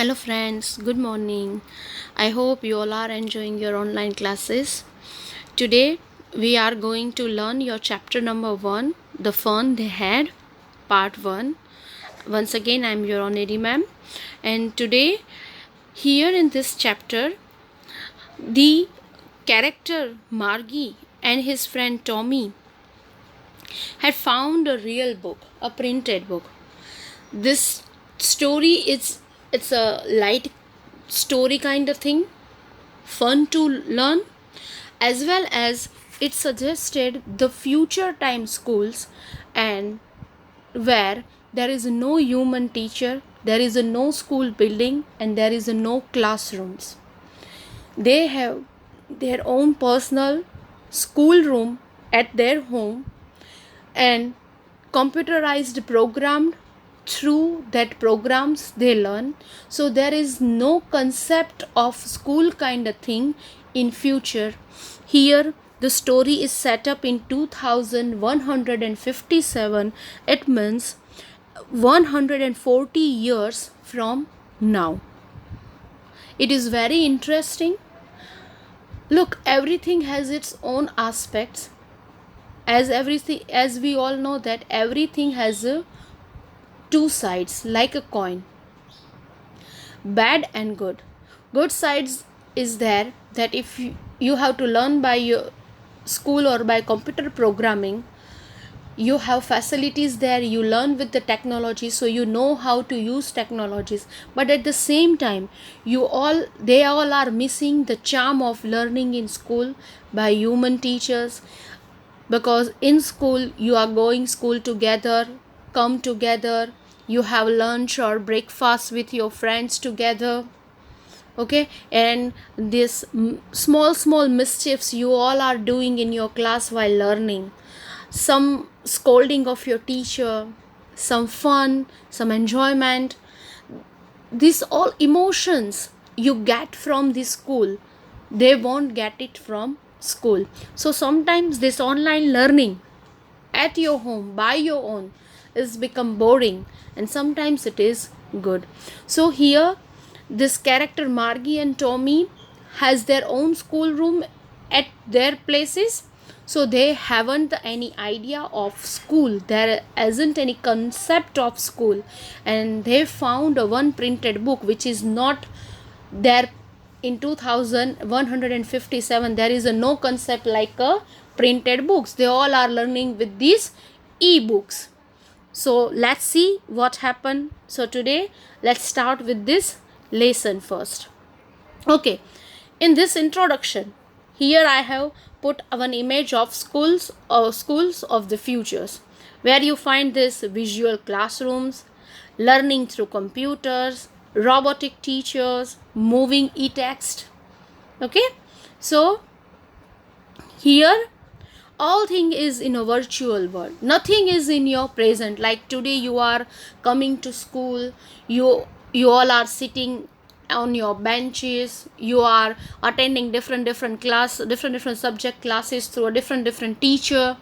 Hello, friends. Good morning. I hope you all are enjoying your online classes. Today, we are going to learn your chapter number 1, The Fun They Had, part 1. Once again, I am your honorary ma'am. And today, here in this chapter, the character Margie and his friend Tommy had found a real book, a printed book. This story it's a light story kind of thing, fun to learn, as well as it suggested the future time schools and where there is no human teacher, there is no school building, and there is no classrooms. They have their own personal school room at their home and computerized programmed through that programs they learn. So there is no concept of school kind of thing in future. Here the story is set up in 2157. It means 140 years from now. It is very interesting. Look, everything has its own aspects. As we all know that everything has two sides, like a coin, bad and good. Good sides is there that if you have to learn by your school or by computer programming, you have facilities there, you learn with the technology, so you know how to use technologies. But at the same time, they all are missing the charm of learning in school by human teachers, because in school you are going school together, come together, you have lunch or breakfast with your friends together, okay, and this small mischiefs you all are doing in your class while learning, some scolding of your teacher, some fun, some enjoyment, these all emotions you get from the school, they won't get it from school. So sometimes this online learning at your home by your own is become boring, and sometimes it is good. So here this character Margie and Tommy has their own schoolroom at their places, so they haven't any idea of school, there isn't any concept of school, and they found a one printed book which is not there. In 2157 there is no concept like a printed books, they all are learning with these e-books. So let's see what happened. So today let's start with this lesson first. Okay, in this introduction, here I have put one image of schools of the futures, where you find this visual classrooms, learning through computers, robotic teachers, moving e-text. Okay, so here all thing is in a virtual world, nothing is in your present. Like today you are coming to school, you all are sitting on your benches, you are attending different subject classes through a different teacher,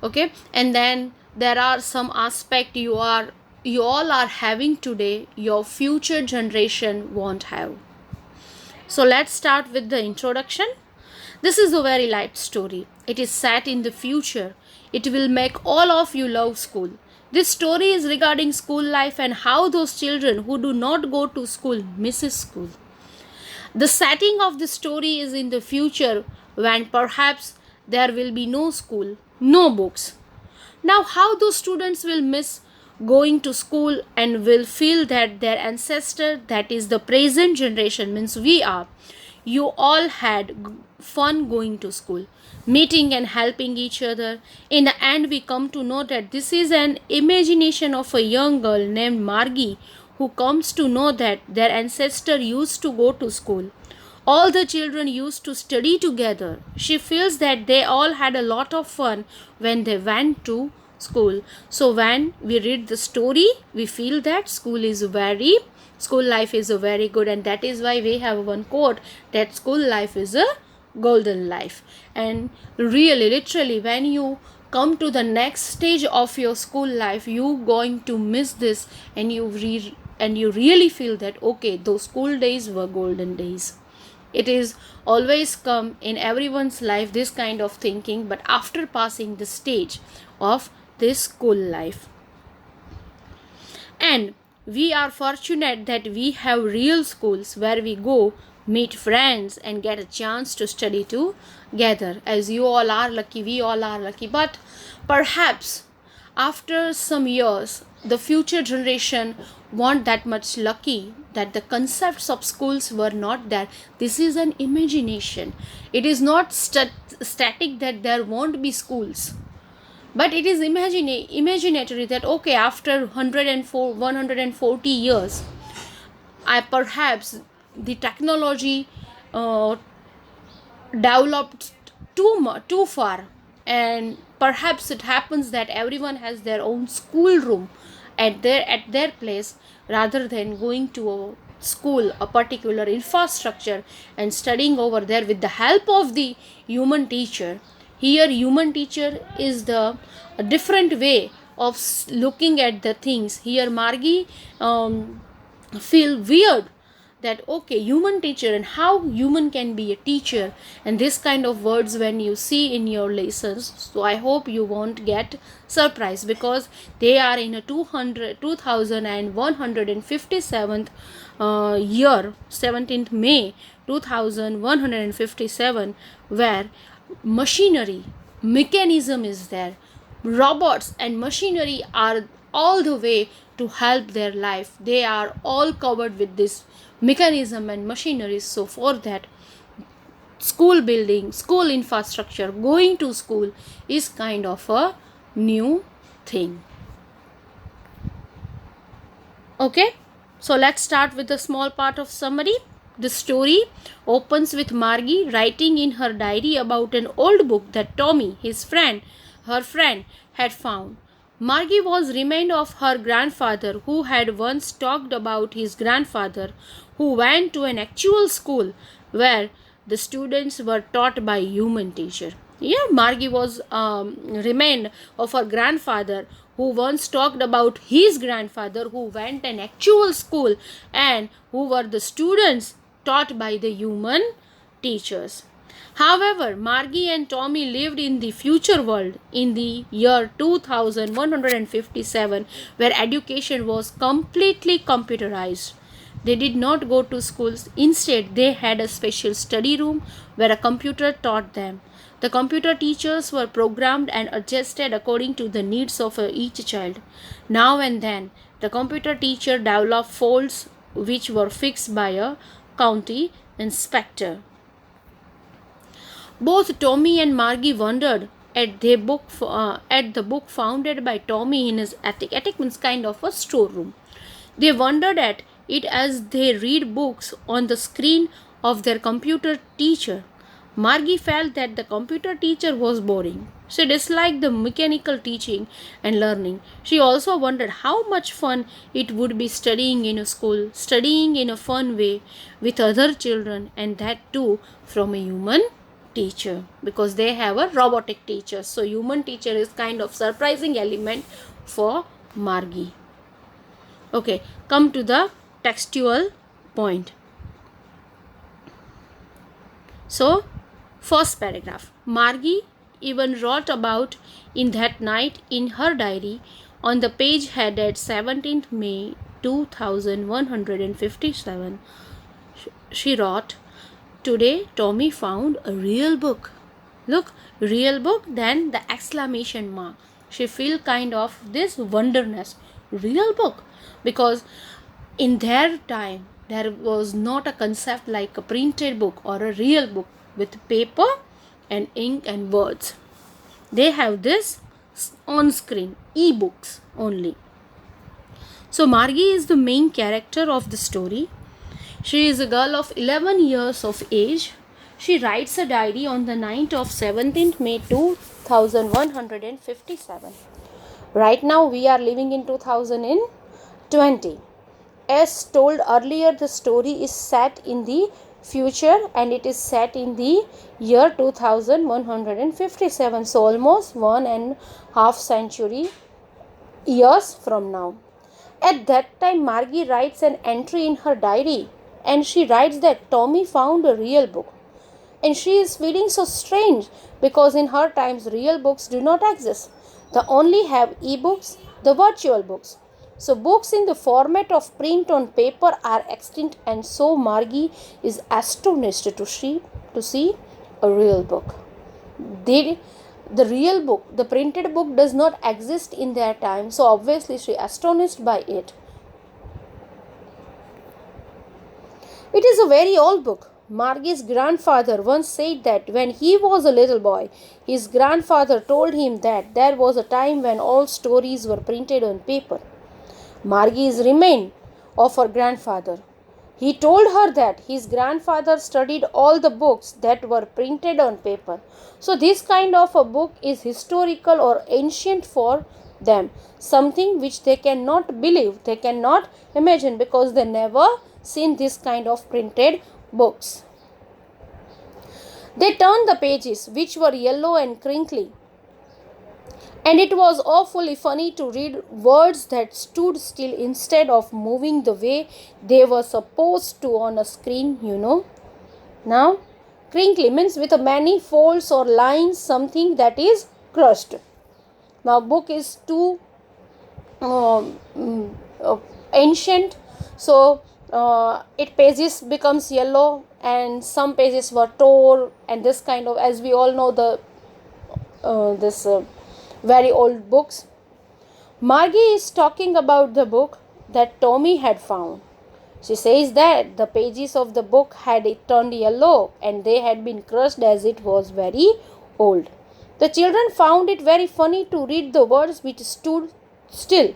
okay, and then there are some aspect you all are having today, your future generation won't have. So let's start with the introduction. This is a very light story. It is set in the future. It will make all of you love school. This story is regarding school life and how those children who do not go to school misses school. The setting of the story is in the future, when perhaps there will be no school, no books. Now how those students will miss going to school and will feel that their ancestor, that is the present generation, means we are, you all had fun going to school, meeting and helping each other. In the end, we come to know that this is an imagination of a young girl named Margie, who comes to know that their ancestor used to go to school. All the children used to study together. She feels that they all had a lot of fun when they went to school. So when we read the story, we feel that school life is a very good, and that is why we have one quote that school life is a golden life. And really, literally, when you come to the next stage of your school life, you going to miss this, and you and you really feel that okay, those school days were golden days. It is always come in everyone's life, this kind of thinking, but after passing the stage of this school life. And we are fortunate that we have real schools where we go, meet friends, and get a chance to study together. As you all are lucky, we all are lucky. But perhaps after some years, the future generation weren't that much lucky, that the concepts of schools were not there. This is an imagination. It is not static that there won't be schools, but it is imaginatory that okay, after 140 years, perhaps the technology developed too far, and perhaps it happens that everyone has their own school room at their place, rather than going to a school, a particular infrastructure, and studying over there with the help of the human teacher. Here human teacher is a different way of looking at the things. Here Margie feel weird that okay, human teacher, and how human can be a teacher, and this kind of words when you see in your lessons. So I hope you won't get surprised, because they are in a 2157th year, 17th May 2157, where machinery, mechanism is there. Robots and machinery are all the way to help their life. They are all covered with this mechanism and machinery. So for that, school building, school infrastructure, going to school is kind of a new thing. Okay, so let's start with a small part of summary. The story opens with Margie writing in her diary about an old book that Tommy, her friend, had found. Margie was reminded of her grandfather, who had once talked about his grandfather who went to an actual school where the students were taught by human teacher. Yeah, Margie was reminded of her grandfather who once talked about his grandfather who went an actual school and who were the students taught by the human teachers. However, Margie and Tommy lived in the future world in the year 2157, where education was completely computerized. They did not go to schools. Instead, they had a special study room where a computer taught them. The computer teachers were programmed and adjusted according to the needs of each child. Now and then, the computer teacher developed faults which were fixed by a county inspector. Both Tommy and Margie wondered at the book founded by Tommy in his attic. Attic means kind of a storeroom. They wondered at it as they read books on the screen of their computer teacher. Margie felt that the computer teacher was boring. She disliked the mechanical teaching and learning. She also wondered how much fun it would be studying in a school, studying in a fun way with other children, and that too from a human teacher, because they have a robotic teacher. So human teacher is kind of surprising element for Margie. Okay, come to the textual point. So first paragraph, Margie even wrote about in that night in her diary on the page headed 17th May 2157. She wrote, "Today Tommy found a real book." Look, real book, then the exclamation mark. She feel kind of this wonderness. Real book, because in their time there was not a concept like a printed book or a real book with paper and ink and words. They have this on screen, e-books only. So Margie is the main character of the story. She is a girl of 11 years of age. She writes a diary on the night of 17th May 2157. Right now we are living in 2020. As told earlier, the story is set in the future and it is set in the year 2157. So almost 1.5 century years from now. At that time, Margie writes an entry in her diary, and she writes that Tommy found a real book. And she is feeling so strange because in her times real books do not exist. They only have e-books, the virtual books. So books in the format of print on paper are extinct, and so Margie is astonished to see a real book. The real book, the printed book does not exist in their time, so obviously she is astonished by it. It is a very old book. Margie's grandfather once said that when he was a little boy, his grandfather told him that there was a time when all stories were printed on paper. Margie is remained of her grandfather. He told her that his grandfather studied all the books that were printed on paper. So this kind of a book is historical or ancient for them, something which they cannot believe, they cannot imagine, because they never seen this kind of printed books. They turned the pages, which were yellow and crinkly, and it was awfully funny to read words that stood still instead of moving the way they were supposed to on a screen, Now, crinkly means with many folds or lines, something that is crushed. Now, book is too ancient, so it pages becomes yellow, and some pages were torn, and this kind of, as we all know, the this very old books. Margie is talking about the book that Tommy had found. She says that the pages of the book had turned yellow and they had been crushed as it was very old. The children found it very funny to read the words which stood still.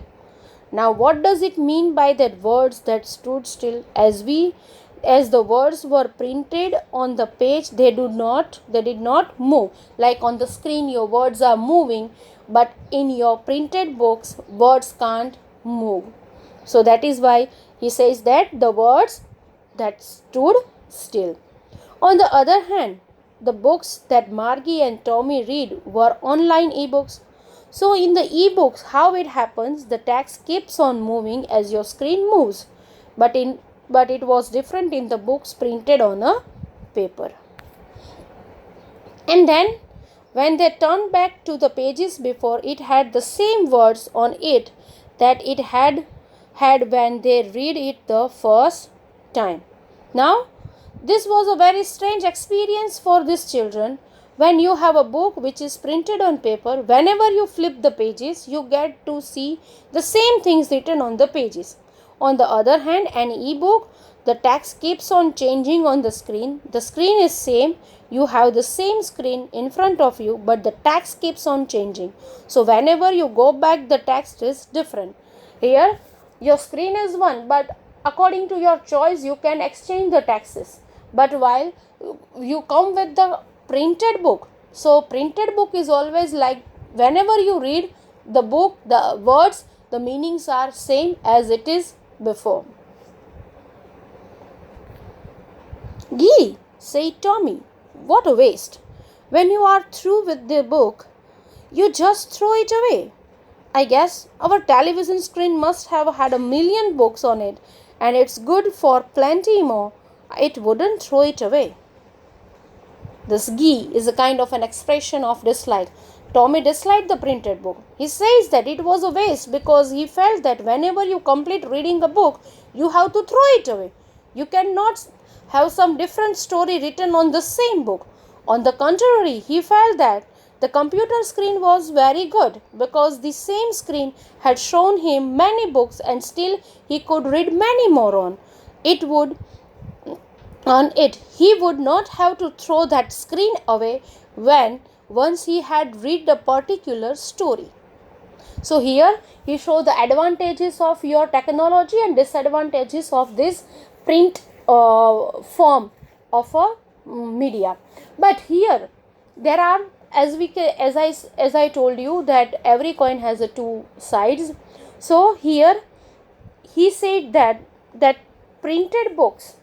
Now, what does it mean by that words that stood still? As the words were printed on the page, they did not move. Like on the screen, your words are moving, but in your printed books, words can't move. So that is why he says that the words that stood still. On the other hand, the books that Margie and Tommy read were online ebooks. So in the ebooks, how it happens, the text keeps on moving as your screen moves. But it was different in the books printed on a paper. And then when they turned back to the pages before, it had the same words on it that it had when they read it the first time. Now, this was a very strange experience for these children. When you have a book which is printed on paper, whenever you flip the pages, you get to see the same things written on the pages. On the other hand, an e-book, the text keeps on changing on the screen. The screen is same. You have the same screen in front of you, but the text keeps on changing. So whenever you go back, the text is different. Here, your screen is one, but according to your choice, you can exchange the texts. But while you come with the printed book, so printed book is always like whenever you read the book, the words, the meanings are same as it is before. "Gee," said Tommy, "what a waste. When you are through with the book, you just throw it away. I guess our television screen must have had 1,000,000 books on it, and it's good for plenty more. It wouldn't throw it away." This "gee" is a kind of an expression of dislike. Tommy disliked the printed book. He says that it was a waste because he felt that whenever you complete reading a book, you have to throw it away. You cannot have some different story written on the same book. On the contrary, he felt that the computer screen was very good because the same screen had shown him many books and still he could read many more on it. He would not have to throw that screen away once he had read a particular story. So here he shows the advantages of your technology and disadvantages of this print form of a media. But here there are, as I told you, that every coin has a two sides. So here he said that printed books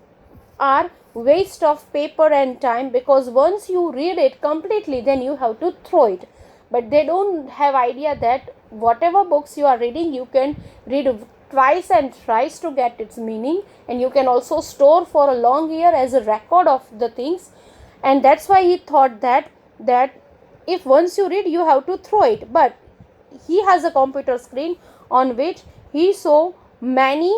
are waste of paper and time, because once you read it completely, then you have to throw it. But they don't have idea that whatever books you are reading, you can read twice and thrice to get its meaning, and you can also store for a long year as a record of the things. And that's why he thought that if once you read, you have to throw it. But he has a computer screen on which he saw many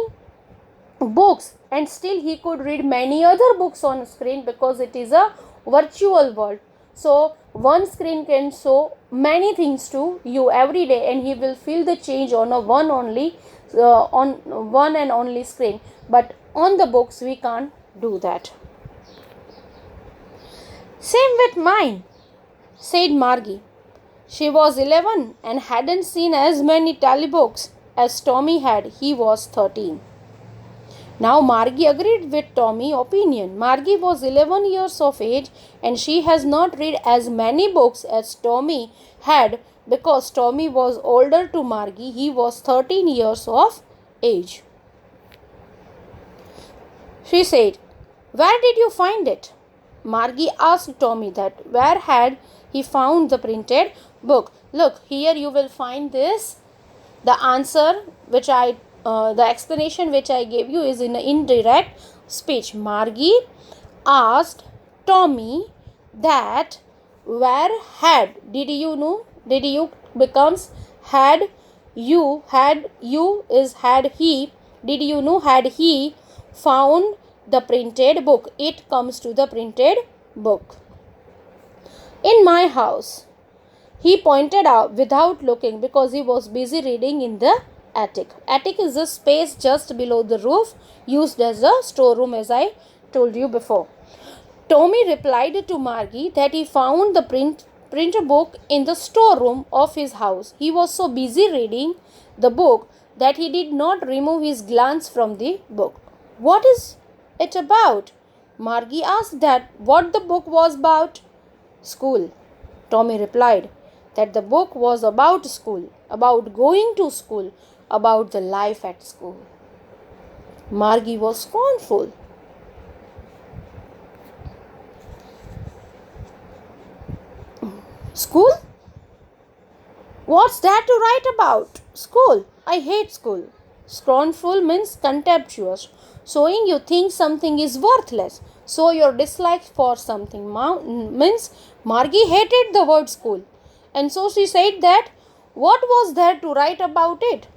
books, and still he could read many other books on screen, because it is a virtual world. So one screen can show many things to you every day, and he will feel the change on a on one and only screen. But on the books we can't do that. Same with mine, said Margie. She was 11 and hadn't seen as many tally books as Tommy had. He was 13. Now Margie agreed with Tommy's opinion. Margie was 11 years of age, and she has not read as many books as Tommy had, because Tommy was older to Margie. He was 13 years of age. She said, "Where did you find it?" Margie asked Tommy that where had he found the printed book. Look, here you will find this. The answer which the explanation which I gave you is in an indirect speech. Margie asked Tommy that where had, did you becomes had you is had he, did you know had he found the printed book. It comes to the printed book. In my house, he pointed out without looking, because he was busy reading in the attic. Attic is a space just below the roof, used as a storeroom, as I told you before. Tommy replied to Margie that he found the printer book in the storeroom of his house. He was so busy reading the book that he did not remove his glance from the book. What is it about? Margie asked that what the book was about. School. Tommy replied that the book was about school, about going to school, about the life at school. Margie was scornful. School? What's that to write about? School. I hate school. Scornful means contemptuous, showing you think something is worthless. So your dislike for something means Margie hated the word school. And so she said that what was there to write about it?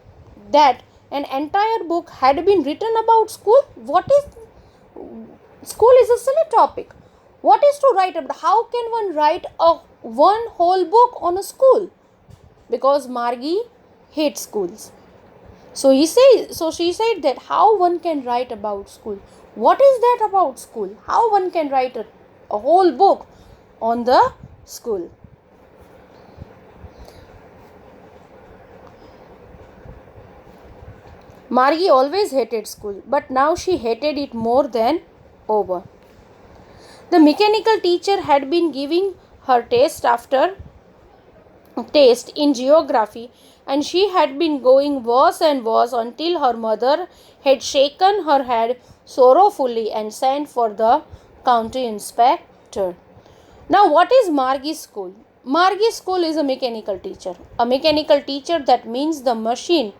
That an entire book had been written about school? School is a silly topic. What is to write about? How can one write one whole book on a school? Because Margie hates schools. So she said that how one can write about school. What is that about school? How one can write a whole book on the school? Margie always hated school, but now she hated it more than ever. The mechanical teacher had been giving her test after taste in geography, and she had been going worse and worse until her mother had shaken her head sorrowfully and sent for the county inspector. Now, what is Margie's school? Margie's school is a mechanical teacher. A mechanical teacher, that means the machine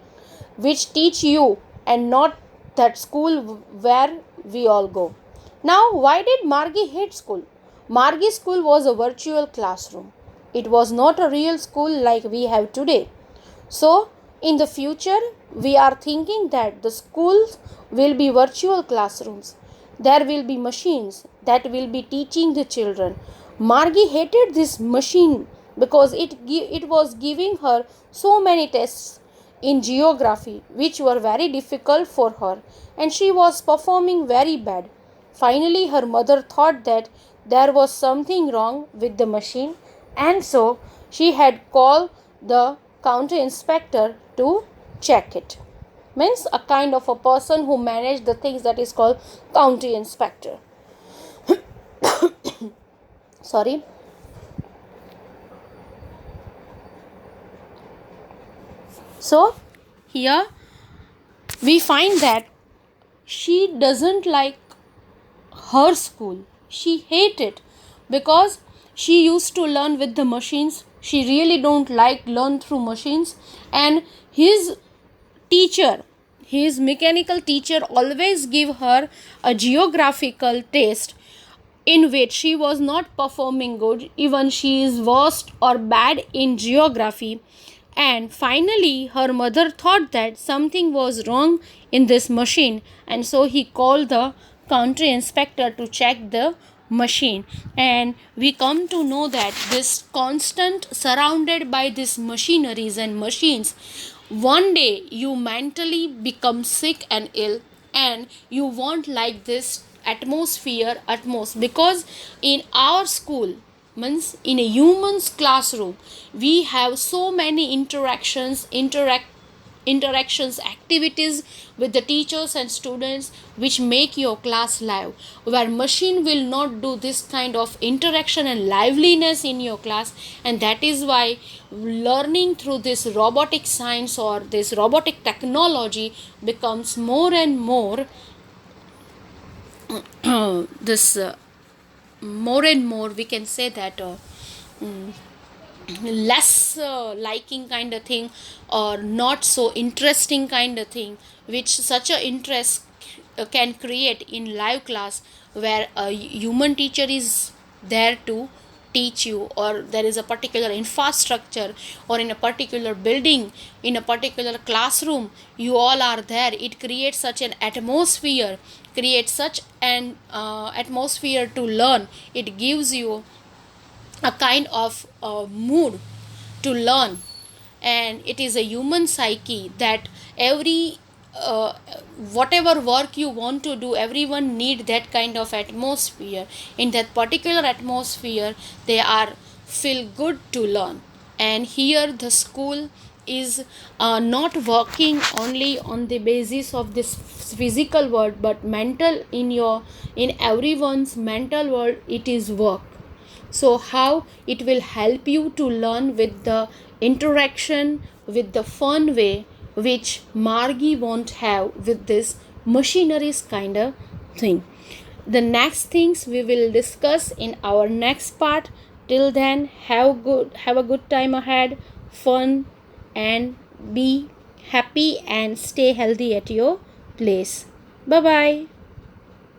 which teach you, and not that school where we all go. Now, why did Margie hate school? Margie's school was a virtual classroom. It was not a real school like we have today. So, in the future, we are thinking that the schools will be virtual classrooms. There will be machines that will be teaching the children. Margie hated this machine because it was giving her so many tests in geography which were very difficult for her, and she was performing very bad. Finally, her mother thought that there was something wrong with the machine, and so she had called the county inspector to check it. Means a kind of a person who managed the things, that is called county inspector. Sorry. So here we find that she doesn't like her school. She hates it because she used to learn with the machines. She really don't like learn through machines. And his teacher, his mechanical teacher always give her a geographical test in which she was not performing good, even she is worst or bad in geography. And finally, her mother thought that something was wrong in this machine, and so he called the country inspector to check the machine. And we come to know that this constant surrounded by these machineries and machines, one day you mentally become sick and ill, and you won't like this atmosphere at most, because in our school, means in a human's classroom, we have so many interactions, activities with the teachers and students, which make your class live, where machine will not do this kind of interaction and liveliness in your class. And that is why learning through this robotic science or this robotic technology becomes more and more this more and more, we can say that mm, less liking kind of thing, or not so interesting kind of thing, which such a interest can create in live class, where a human teacher is there to teach you, or there is a particular infrastructure, or in a particular building, in a particular classroom, you all are there. It creates such an atmosphere, creates such an atmosphere to learn. It gives you a kind of mood to learn. And it is a human psyche that every uh, whatever work you want to do, everyone need that kind of atmosphere. In that particular atmosphere, they are feel good to learn. And here the school is not working only on the basis of this physical world, but mental, in everyone's mental world it is work. So how it will help you to learn with the interaction, with the fun way, which Margie won't have with this machineries kind of thing. The next things we will discuss in our next part. Till then, have a good time ahead, fun, and be happy and stay healthy at your place. Bye bye.